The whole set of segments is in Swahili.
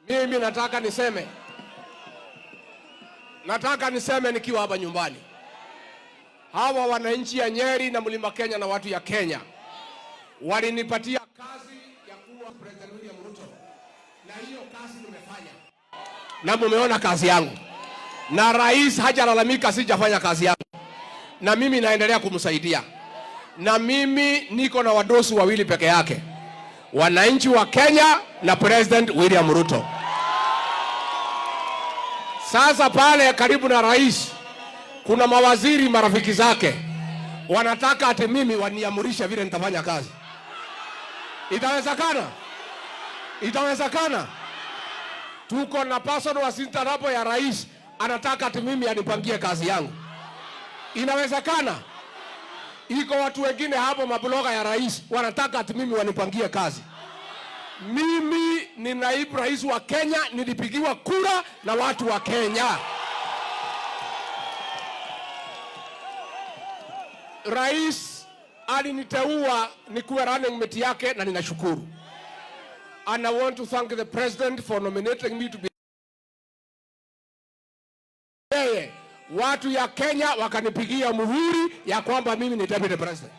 Mimi nataka niseme nikiwa hapa nyumbani. Hawa wananchi ya Nyeri na Mlima Kenya na watu ya Kenya walinipatia kazi ya kuwa President William Ruto. Na hiyo kazi nimefanya. Na mumeona kazi yangu. Na rais hajalalamika sijafanya kazi yangu. Na mimi naendelea kumsaidia. Na mimi niko na wadosi wawili peke yake. Wananchi wa Kenya na President William Ruto. Sasa pale karibu na rais kuna mawaziri marafiki zake wanataka ati mimi waniamurisha vile nitafanya kazi. Itawezekana? Itawezekana? Tuko na personal assistant hapo ya rais anataka ati mimi anipangie kazi yangu. Inawezekana? Iko watu wengine hapo mabloga ya rais wanataka ati mimi wanipangie kazi. Mimi ni naibu rais wa Kenya, nilipigiwa kura na watu wa Kenya. Rais aliniteua nikuwe running mate yake na ninashukuru. And I want to thank the president for nominating me to be. Watu ya Kenya wakanipigia muhuri ya kwamba mimi ni deputy president.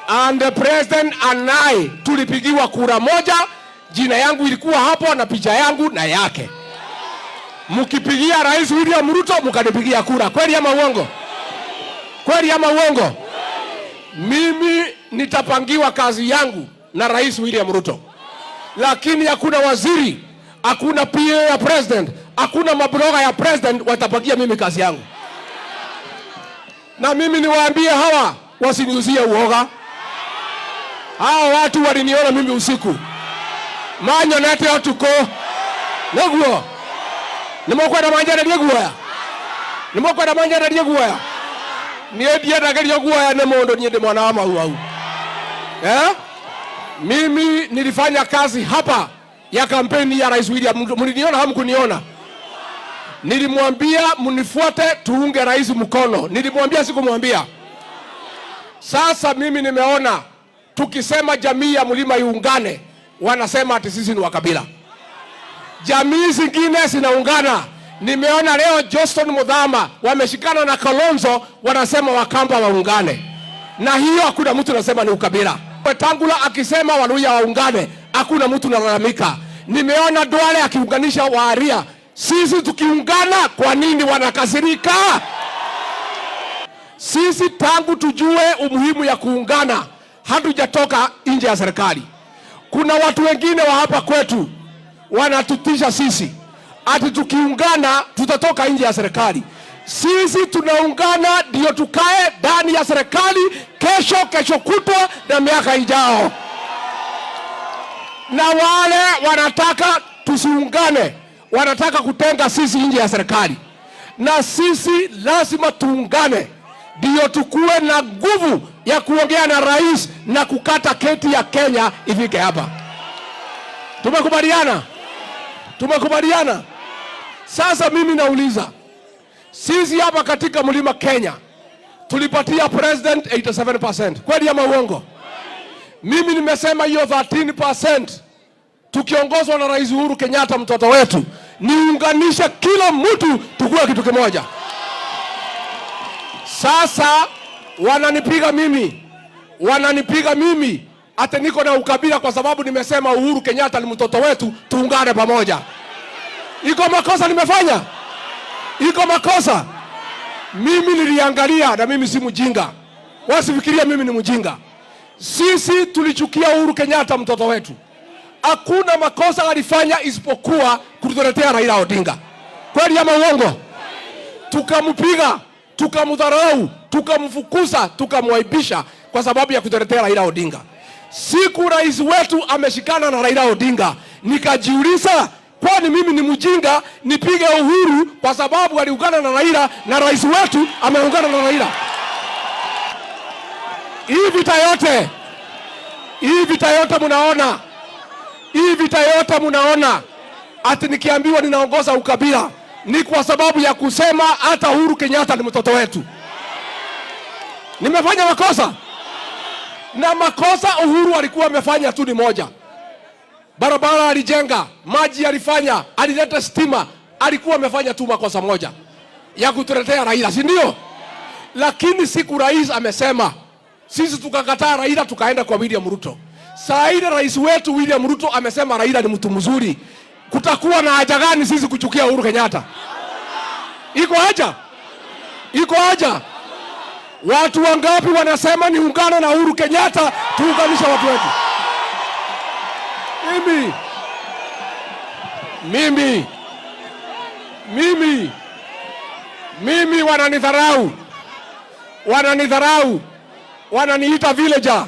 And the president and I tulipigiwa kura moja, jina yangu ilikuwa hapo na picha yangu na yake. Mkipigia Rais William Ruto mkanipigia kura. Kweli ama uongo? Kweli ama uongo? Mimi nitapangiwa kazi yangu na Rais William Ruto. Lakini hakuna waziri, hakuna PA ya president, hakuna mabloga ya president watapangia mimi kazi yangu. Na mimi niwaambie hawa wasiniuzie uoga. Hao watu waliniona mimi usiku. Manyo nete otuko. Neguo. Nimokwenda manjara dieguoya. Nimokwenda manjara dieguoya. Niendie ndagerio guoya ne mondo niende mwana wa mau. Mimi nilifanya kazi hapa ya kampeni ya Rais William. Mliniona hamkuniona? Nilimwambia mnifuate tuunge rais mkono. Nilimwambia sikumwambia. Sasa mimi nimeona tukisema jamii ya Mlima iungane, wanasema ati sisi ni wakabila. Jamii zingine zinaungana. Nimeona leo Johnston Muthama wameshikana na Kalonzo wanasema Wakamba waungane. Na hiyo hakuna mtu anasema ni ukabila. Wetangula akisema Waluhya waungane, hakuna mtu analalamika. Nimeona Duale akiunganisha Waria. Sisi tukiungana kwa nini wanakasirika? Sisi tangu tujue umuhimu ya kuungana hatujatoka nje ya serikali. Kuna watu wengine wa hapa kwetu wanatutisha sisi ati tukiungana tutatoka nje ya serikali. Sisi tunaungana ndio tukae ndani ya serikali kesho kutwa na miaka ijao. Na wale wanataka tusiungane, wanataka kutenga sisi nje ya serikali. Na sisi lazima tuungane ndio tukue na nguvu ya kuongea na rais na kukata keti ya Kenya ifike hapa. Tumekubaliana? Tumekubaliana? Sasa mimi nauliza, sisi hapa katika Mlima Kenya tulipatia president 87%. Kweli ama uongo? Mimi nimesema hiyo 13% tukiongozwa na Rais Uhuru Kenyatta mtoto wetu, niunganisha kila mtu tukue kitu kimoja. Sasa wananipiga mimi ate niko na ukabila kwa sababu nimesema Uhuru Kenyatta ni mtoto wetu, tuungane pamoja. Iko makosa nimefanya? Iko makosa? Mimi niliangalia na mimi si mjinga. Wasifikiria mimi ni mjinga. Sisi tulichukia Uhuru Kenyatta mtoto wetu. Hakuna makosa alifanya isipokuwa kutuletea Raila Odinga. Kweli ama uongo? Tukampiga, tukamdharau, tukamfukuza, tukamwaibisha kwa sababu ya kutuletea Raila Odinga. Siku rais wetu ameshikana na Raila Odinga, nikajiuliza kwani mimi ni mjinga nipige Uhuru kwa sababu aliungana na Raila na rais wetu ameungana na Raila? Hii vita yote mnaona ati nikiambiwa ninaongoza ukabila ni kwa sababu ya kusema hata Uhuru Kenyatta ni mtoto wetu. Nimefanya makosa? Na makosa Uhuru alikuwa amefanya tu ni moja. barabara alijenga, maji alifanya, alileta stima, alikuwa amefanya tu makosa moja ya kutuletea Raila, si ndio? Lakini siku rais amesema, sisi tukakataa Raila, tukaenda kwa William Ruto. Saa ile rais wetu William Ruto amesema Raila ni mtu mzuri. Kutakuwa na haja gani sisi kuchukia Uhuru Kenyatta? Iko haja? Iko haja? Watu wangapi wanasema niungane na Uhuru Kenyatta tuunganisha watu wetu? Mimi wananidharau. Wananiita villager.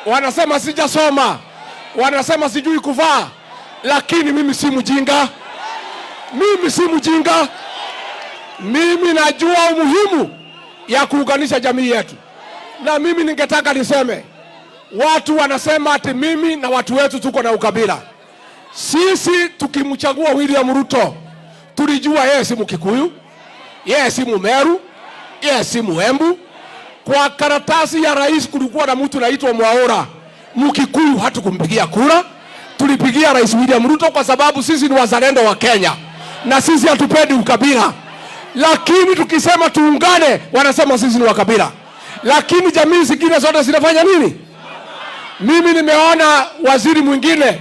Wanasema sijasoma. Wanasema sijui kuvaa. Lakini mimi si mjinga. Mimi najua umuhimu ya kuunganisha jamii yetu. Na mimi ningetaka niseme, watu wanasema ati mimi na watu wetu tuko na ukabila. Sisi tukimchagua William Ruto, tulijua yeye si Mkikuyu, yeye si Mumeru, yeye si Muembu. Kwa karatasi ya rais kulikuwa na mtu anaitwa Mwaura. Mkikuyu hatukumpigia kura. Tulipigia Rais William Ruto kwa sababu sisi ni wazalendo wa Kenya. Na sisi hatupendi ukabila. Lakini tukisema tuungane, wanasema sisi ni wakabila. Lakini jamii zingine zote zinafanya nini? Mimi nimeona waziri mwingine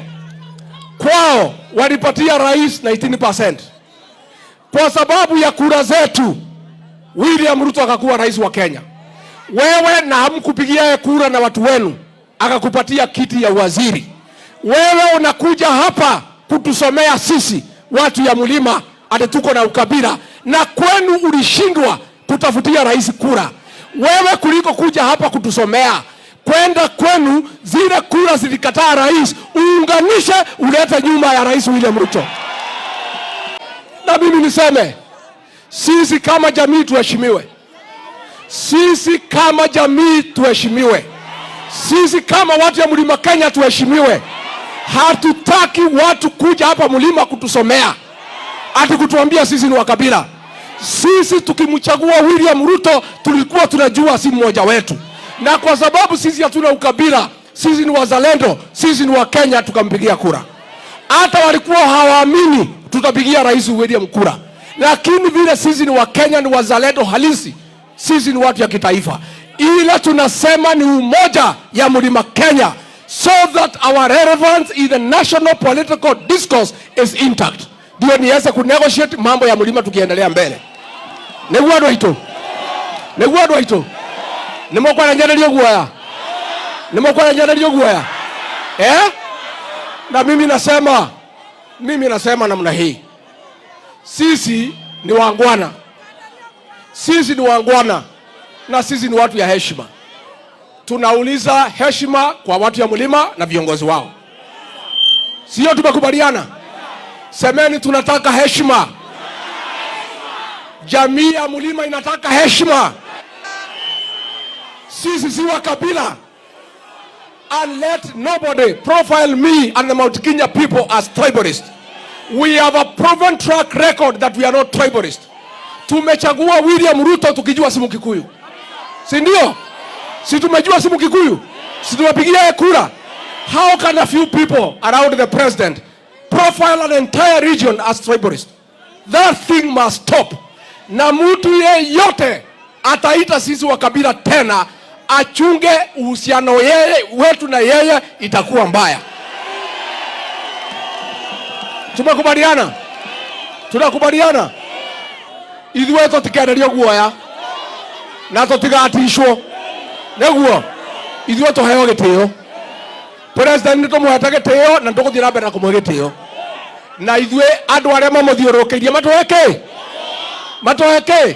kwao walipatia rais 19%. Kwa sababu ya kura zetu, William Ruto akakuwa rais wa Kenya. Wewe na hamkupigia kura na watu wenu, akakupatia kiti ya waziri. Wewe unakuja hapa kutusomea sisi watu ya mlima ati tuko na ukabila, na kwenu ulishindwa kutafutia rais kura. Wewe kuliko kuja hapa kutusomea, kwenda kwenu zile kura zilikataa rais, uunganishe ulete nyuma ya Rais William Ruto. Na mimi niseme, sisi kama jamii tuheshimiwe. Sisi kama jamii tuheshimiwe. Sisi kama watu ya mlima Kenya tuheshimiwe. Hatutaki watu kuja hapa mlima kutusomea ati kutuambia sisi ni wakabila. Sisi tukimchagua William Ruto tulikuwa tunajua si mmoja wetu. Na kwa sababu sisi hatuna ukabila, sisi ni wazalendo, sisi ni wa Kenya, tukampigia kura. Hata walikuwa hawaamini tutapigia Rais William kura. Lakini vile sisi ni wa Kenya, ni wazalendo halisi, sisi ni watu ya kitaifa. Ila tunasema ni umoja ya mlima Kenya, so that our relevance in the national political discourse is intact. Ndio niweze kunegotiate mambo ya mlima tukiendelea mbele. Neguado hito. Nimekuwa na njadalio guaya. Na mimi nasema namna hii. Sisi ni wangwana. Na sisi ni watu ya heshima. Tunauliza heshima kwa watu ya mlima na viongozi wao. Sio tumekubaliana? Semeni tunataka heshima. Jamii ya mlima inataka heshima. Sisi si wa kabila. And let nobody profile me and the Mount Kenya people as tribalist. We have a proven track record that we are not tribalist. Tumechagua William Ruto tukijua si Mkikuyu. Si ndio? Si tumejua si Mkikuyu? Si tumepigia kura? How can a few people around the president profile an entire region as tribalist? That thing must stop. Na mtu yeyote ataita sisi wa kabila tena, achunge uhusiano wetu na yeye itakuwa mbaya. Tunakubaliana? Ithuĩ tũtikenerio guoya na tũtigatishwo. Neguo ithuĩ tũheo gĩtĩo. President nĩtũmũhete gĩtĩo na tũgũthiĩ na mbere na kũmũhe gĩtĩo. Na ithuĩ andũ arĩa mamũthiũrũrũkĩirie matũhe kĩ?